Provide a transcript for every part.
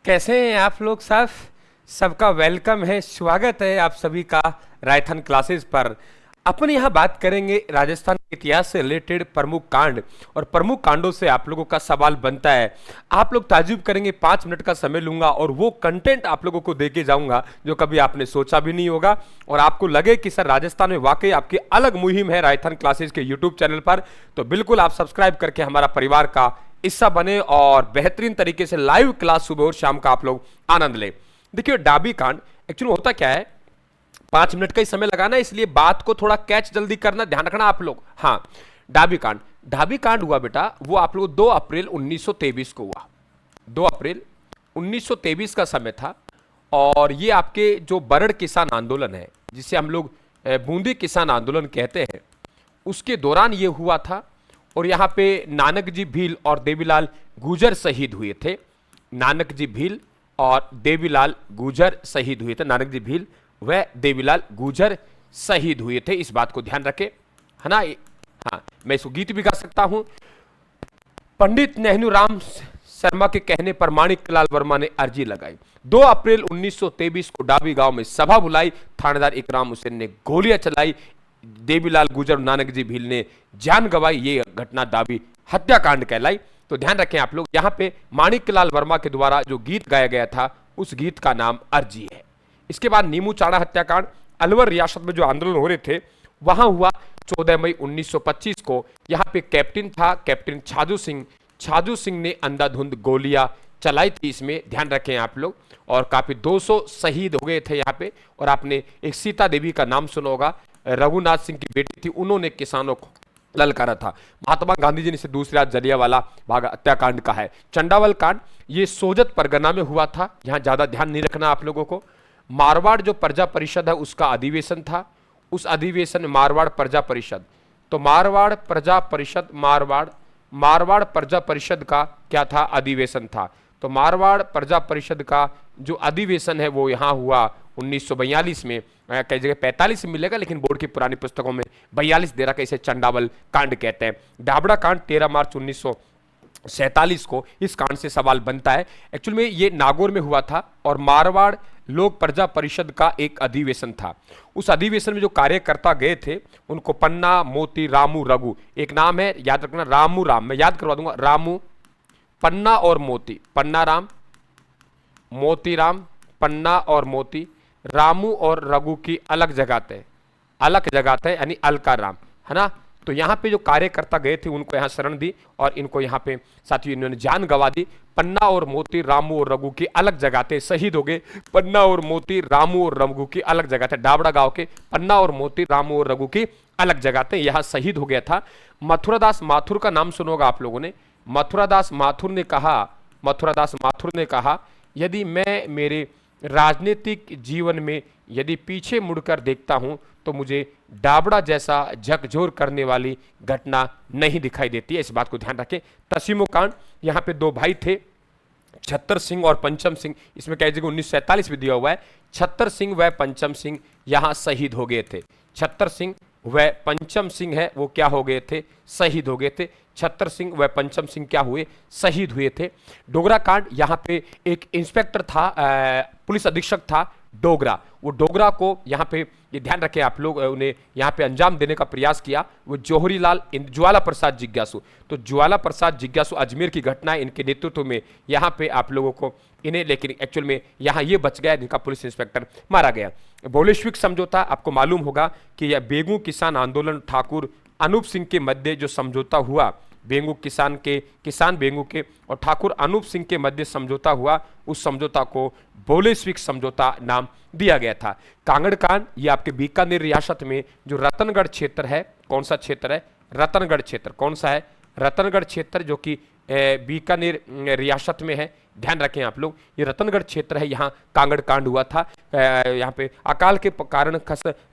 कैसे हैं आप लोग साहब। सबका वेलकम है, स्वागत है आप सभी का रायथन क्लासेस पर। अपन यहाँ बात करेंगे राजस्थान के इतिहास से रिलेटेड प्रमुख कांड, और प्रमुख कांडों से आप लोगों का सवाल बनता है। आप लोग ताजुब करेंगे, 5 मिनट का समय लूंगा और वो कंटेंट आप लोगों को देके जाऊंगा जो कभी आपने सोचा भी नहीं होगा, और आपको लगे कि सर राजस्थान में वाकई आपकी अलग मुहिम है रायथन क्लासेस के यूट्यूब चैनल पर, तो बिल्कुल आप सब्सक्राइब करके हमारा परिवार का हिस्सा बने और बेहतरीन तरीके से लाइव क्लास सुबह और शाम का आप लोग आनंद लें। देखिए डाबी कांड एक्चुअली होता क्या है, 5 मिनट का ही समय लगाना, इसलिए बात को थोड़ा कैच जल्दी करना, ध्यान रखना आप लोग। हाँ, डाबी कांड हुआ बेटा, वो आप लोग 2 अप्रैल 1923 को हुआ। 2 अप्रैल 1923 का समय था, और ये आपके जो बरड़ किसान आंदोलन है, जिसे हम लोग बूंदी किसान आंदोलन कहते हैं, उसके दौरान ये हुआ था। और यहाँ पे नानक जी भील और देवीलाल गुजर शहीद हुए थे। नानक जी भील और देवीलाल गुजर शहीद हुए थे। नानक जी भील व देवीलाल गुजर शहीद हुए थे, इस बात को ध्यान रखें, है ना। हाँ, मैं इसको गीत भी गा सकता हूं। पंडित नेहरू राम शर्मा के कहने पर माणिकलाल वर्मा ने अर्जी लगाई। 2 अप्रैल 1923 को डाबी गांव में सभा बुलाई, थानेदार इकराम हुसैन ने गोलियां चलाई, देवीलाल गुजर नानक जी भील ने जान गंवाई। ये घटना डाबी हत्याकांड कहलाई। तो ध्यान रखें आप लोग, यहाँ पे माणिकलाल वर्मा के द्वारा जो गीत गाया गया था, उस गीत का नाम अर्जी है। इसके बाद नीमू चाड़ा हत्याकांड, अलवर रियासत में जो आंदोलन हो रहे थे वहां हुआ 14 मई 1925 को। यहाँ पे कैप्टन था कैप्टन छाजू सिंह ने अंधाधुंध गोलियां चलाई थी इसमें, ध्यान रखें आप लोग। और काफी 200 शहीद हो गए थे यहाँ पे। और आपने एक सीता देवी का नाम सुना होगा, रघुनाथ सिंह की बेटी थी, उन्होंने किसानों को ललकारा था। महात्मा गांधी जी ने इसे दूसरी आज जलियांवाला बाग हत्याकांड का है। चंडावल कांड, ये सोजत परगना में हुआ था, यहाँ ज्यादा ध्यान नहीं रखना आप लोगों को। मारवाड़ जो प्रजा परिषद है उसका अधिवेशन था, उस अधिवेशन में मारवाड़ प्रजा परिषद, तो मारवाड़ प्रजा परिषद का क्या था, अधिवेशन था। तो मारवाड़ प्रजा परिषद का जो अधिवेशन है वो यहाँ हुआ 1942 में। कई जगह 45 में मिलेगा, लेकिन बोर्ड की पुरानी पुस्तकों में 42 दे रखा है, इसे चंडावल कांड कहते हैं। डाबड़ा कांड 13 मार्च 1947 को, इस कांड से सवाल बनता है। एक्चुअली में ये नागौर में हुआ था, और मारवाड़ लोक प्रजा परिषद का एक अधिवेशन था। उस अधिवेशन में जो कार्यकर्ता गए थे उनको पन्ना, मोती, रामू, रघु, एक नाम है याद रखना, रामू राम, मैं याद करवा दूंगा, रामू, पन्ना और मोती, पन्ना राम, मोती राम, पन्ना और मोती, रामू और रघु की अलग जगह यानी अलका राम, है ना। तो यहाँ पे जो कार्यकर्ता गए थे उनको यहाँ शरण दी, और इनको यहाँ पे साथियों इन्होंने जान गंवा दी। पन्ना और मोती, रामू और रघु की अलग जगह थे, शहीद हो गए। पन्ना और मोती, रामू और रघु की अलग जगह थे। डाबड़ा गांव के पन्ना और मोती, रामू और रघु की अलग जगह थे, यहाँ शहीद हो गया था। मथुरादास माथुर का नाम सुनोगा आप लोगों ने। मथुरादास माथुर ने कहा, यदि मैं मेरे राजनीतिक जीवन में यदि पीछे मुड़कर देखता हूं तो मुझे डाबड़ा जैसा झकझोर करने वाली घटना नहीं दिखाई देती है, इस बात को ध्यान रखें। तसीमो कांड, यहाँ पे 2 भाई थे, छत्तर सिंह और पंचम सिंह, इसमें कई जगह 1947 भी दिया हुआ है। छत्तर सिंह व पंचम सिंह यहाँ शहीद हो गए थे। छत्तर सिंह व पंचम सिंह है वो क्या हो गए थे, शहीद हो गए थे। छत्तर सिंह व पंचम सिंह क्या हुए, शहीद हुए थे। डोगरा कांड, यहाँ पे एक इंस्पेक्टर था, पुलिस अधीक्षक था डोगरा, वो डोगरा को यहाँ पे ये ध्यान रखें आप लोग, उन्हें यहाँ पे अंजाम देने का प्रयास किया, वो ज्वाला प्रसाद जिज्ञासु। तो ज्वाला प्रसाद जिज्ञासु अजमेर की घटना है, इनके नेतृत्व में यहाँ पे आप लोगों को इन्हें, लेकिन एक्चुअल में यहाँ ये बच गया जिनका पुलिस इंस्पेक्टर मारा गया। बोलेश्विक समझौता, आपको मालूम होगा कि यह बेगू किसान आंदोलन ठाकुर अनूप सिंह के मध्य जो समझौता हुआ, किसान बेंगू के और ठाकुर अनूप सिंह के मध्य समझौता हुआ, उस समझौता को बोलेश्विक समझौता नाम दिया गया था। कांगड़ कांड, ये आपके बीकानेर रियासत में जो रतनगढ़ क्षेत्र है, कौन सा क्षेत्र है, रतनगढ़ क्षेत्र, कौन सा है, रतनगढ़ क्षेत्र, जो कि बीकानेर रियासत में है, ध्यान रखें आप लोग, ये रतनगढ़ क्षेत्र है, यहाँ कांगड़ कांड हुआ था। यहाँ पे अकाल के कारण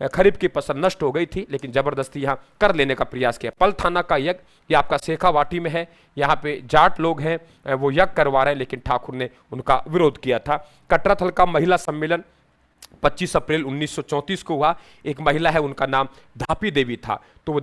खरीफ की फसल नष्ट हो गई थी, लेकिन जबरदस्ती यहाँ कर लेने का प्रयास किया। पल थाना का यज्ञ, ये आपका शेखावाटी में है, यहाँ पे जाट लोग हैं वो यज्ञ करवा रहे हैं, लेकिन ठाकुर ने उनका विरोध किया था। कटराथल का महिला सम्मेलन, 25 अप्रैल 1934 को हुआ। एक महिला है, उनका नाम धापी देवी था, तो वो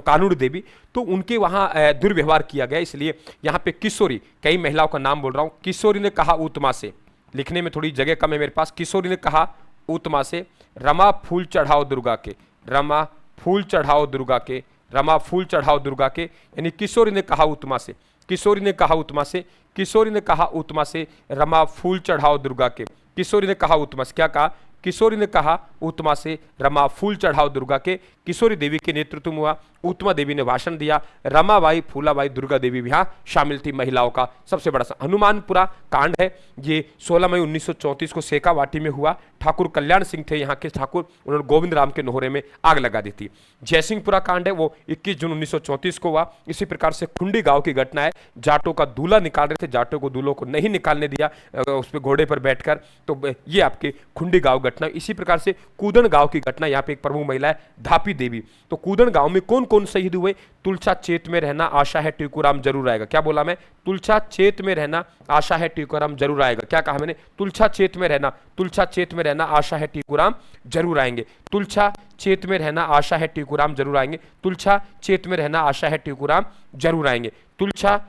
कानूड़ देवी, तो उनके वहाँ दुर्व्यवहार किया गया, इसलिए यहाँ पे किशोरी, कई महिलाओं का नाम बोल रहा हूँ। किशोरी ने कहा उत्तमा से, लिखने में थोड़ी जगह कम है मेरे पास। किशोरी ने कहा उत्तमा से, रमा फूल चढ़ाओ दुर्गा के, रमा फूल चढ़ाओ दुर्गा के, रमा फूल चढ़ाओ दुर्गा के, यानी किशोरी ने कहा उत्तमा से, किशोरी ने कहा उत्तमा से, किशोरी ने कहा उत्तमा से, रमा फूल चढ़ाओ दुर्गा के। किशोरी ने कहा उत्तमा से, क्या कहा? किशोरी ने कहा उत्तमा से, रमा फूल चढ़ाओ दुर्गा के। किशोरी देवी के नेतृत्व में हुआ, उत्तमा देवी ने भाषण दिया, रमाबाई, फूलाबाई, दुर्गा देवी भी यहाँ शामिल थी महिलाओं का सबसे बड़ा हनुमानपुरा कांड है। ये 16 मई 1934 को सेकावाटी में हुआ। ठाकुर कल्याण सिंह थे यहाँ के ठाकुर, उन्होंने गोविंद राम के नोहरे में आग लगा दी थी। जयसिंहपुरा कांड है, वो 21 जून 1934 को हुआ। इसी प्रकार से खुंडी गांव की घटना है, जाटों का दूल्हा निकाल रहे थे, जाटों को दूल्हों को नहीं निकालने दिया उस पर घोड़े पर बैठकर, तो ये आपके खुंडी गांव घटना। इसी प्रकार से कूदन गांव की घटना, यहाँ पे एक प्रमुख महिला है धापी देवी। तो कूदन गांव में कौन कौन शहीद हुए? तुलछा चेत में रहना, आशा है टीकूराम जरूर आएगा। क्या बोला मैं? तुलछा चेत में रहना, आशा है टीकूराम जरूर आएगा। क्या कहा मैंने? तुलछा चेत में रहना, तुलछा चेत में रहना, आशा है टीकूराम जरूर आएंगे। तुलछा चेत में रहना, आशा है टीकूराम जरूर आएंगे। तुलछा चेत में रहना, आशा है टीकूराम जरूर आएंगे। तुलछा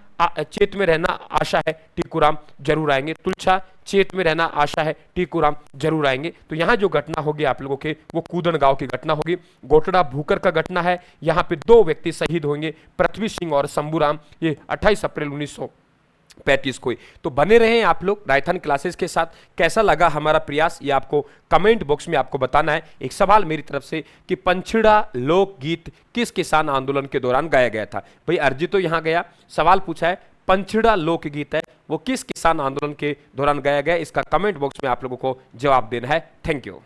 चेत में रहना, आशा है टीकूराम जरूर आएंगे। तुलछा चेत में रहना, आशा है टीकूराम जरूर आएंगे। तो यहाँ जो घटना होगी आप लोगों के, वो कूदन गांव की घटना होगी। गोटड़ा भूकर का घटना है, यहाँ पे 2 व्यक्ति शहीद होंगे, पृथ्वी सिंह और शंभूराम, ये 28 अप्रैल 1935 को ही। तो बने रहे आप लोग राजस्थान क्लासेस के साथ। कैसा लगा हमारा प्रयास, ये आपको कमेंट बॉक्स में आपको बताना है। एक सवाल मेरी तरफ से कि पंछड़ा लोकगीत किस किसान आंदोलन के दौरान गाया गया था? भाई अर्जी तो यहाँ गया, सवाल पूछा है पंछड़ा लोकगीत है, वो किस किसान आंदोलन के दौरान गाया गया? इसका कमेंट बॉक्स में आप लोगों को जवाब देना है। Thank you.